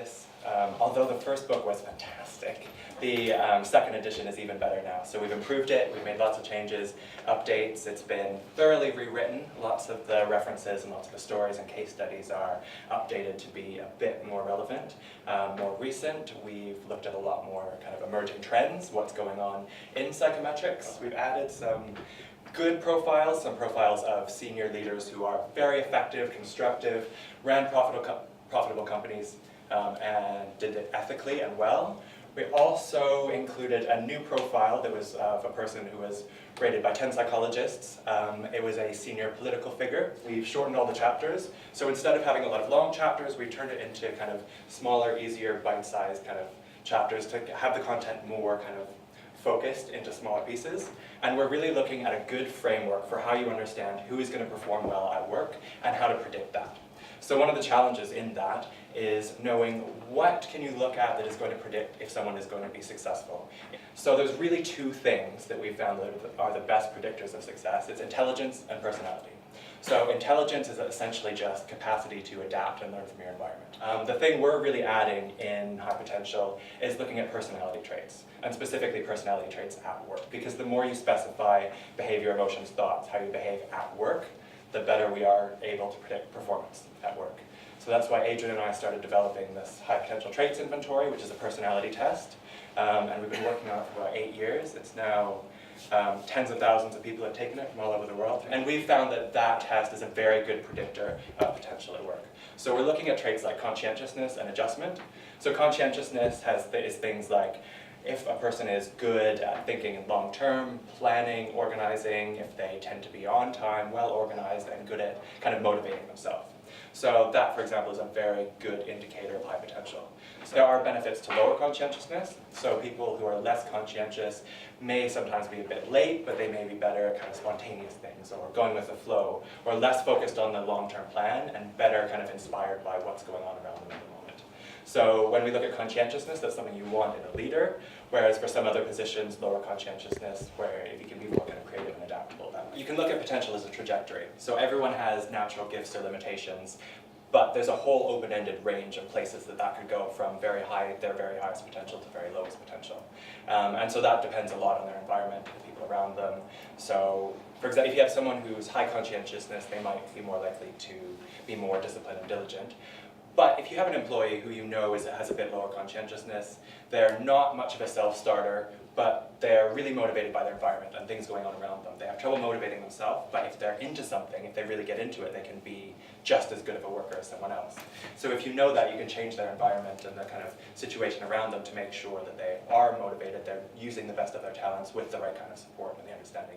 this. Although the first book was fantastic, the second edition is even better now. So we've improved it, we've made lots of changes, updates, it's been thoroughly rewritten. Lots of the references and lots of the stories and case studies are updated to be a bit more relevant, more recent. We've looked at a lot more kind of emerging trends, what's going on in psychometrics. We've added some good profiles, some profiles of senior leaders who are very effective, constructive, ran profitable companies, and did it ethically and well. We also included a new profile that was of a person who was rated by 10 psychologists. It was a senior political figure. We've shortened all the chapters, so instead of having a lot of long chapters, we've turned it into kind of smaller, easier, bite-sized kind of chapters to have the content more kind of focused into smaller pieces. And we're really looking at a good framework for how you understand who is going to perform well at work and how to predict that. So one of the challenges in that is knowing what can you look at that is going to predict if someone is going to be successful. So there's really two things that we've found that are the best predictors of success. It's intelligence and personality. So intelligence is essentially just capacity to adapt and learn from your environment. The thing we're really adding in high potential is looking at personality traits, and specifically personality traits at work. Because the more you specify behavior, emotions, thoughts, how you behave at work, the better we are able to predict performance at work. So that's why Adrian and I started developing this high potential traits inventory, which is a personality test. And we've been working on it for about 8 years. It's now tens of thousands of people have taken it from all over the world. And we've found that that test is a very good predictor of potential at work. So we're looking at traits like conscientiousness and adjustment. So conscientiousness is things like if a person is good at thinking in long term, planning, organizing, if they tend to be on time, well organized, and good at kind of motivating themselves. So that, for example, is a very good indicator of high potential. So there are benefits to lower conscientiousness. So people who are less conscientious may sometimes be a bit late, but they may be better at kind of spontaneous things or going with the flow, or less focused on the long-term plan and better kind of inspired by what's going on around them at the moment. So when we look at conscientiousness, that's something you want in a leader, whereas for some other positions, lower conscientiousness, where if you can be more kind of creative and adaptable. You can look at potential as a trajectory. So everyone has natural gifts or limitations, but there's a whole open-ended range of places that could go from their very highest potential to very lowest potential. And so that depends a lot on their environment, the people around them. So, for example, if you have someone who's high conscientiousness, they might be more likely to be more disciplined and diligent. But if you have an employee who you know has a bit lower conscientiousness, they're not much of a self-starter, but they're really motivated by their environment and things going on around them. They have trouble motivating themselves, but if they're into something, if they really get into it, they can be just as good of a worker as someone else. So if you know that, you can change their environment and the kind of situation around them to make sure that they are motivated, they're using the best of their talents with the right kind of support and the understanding.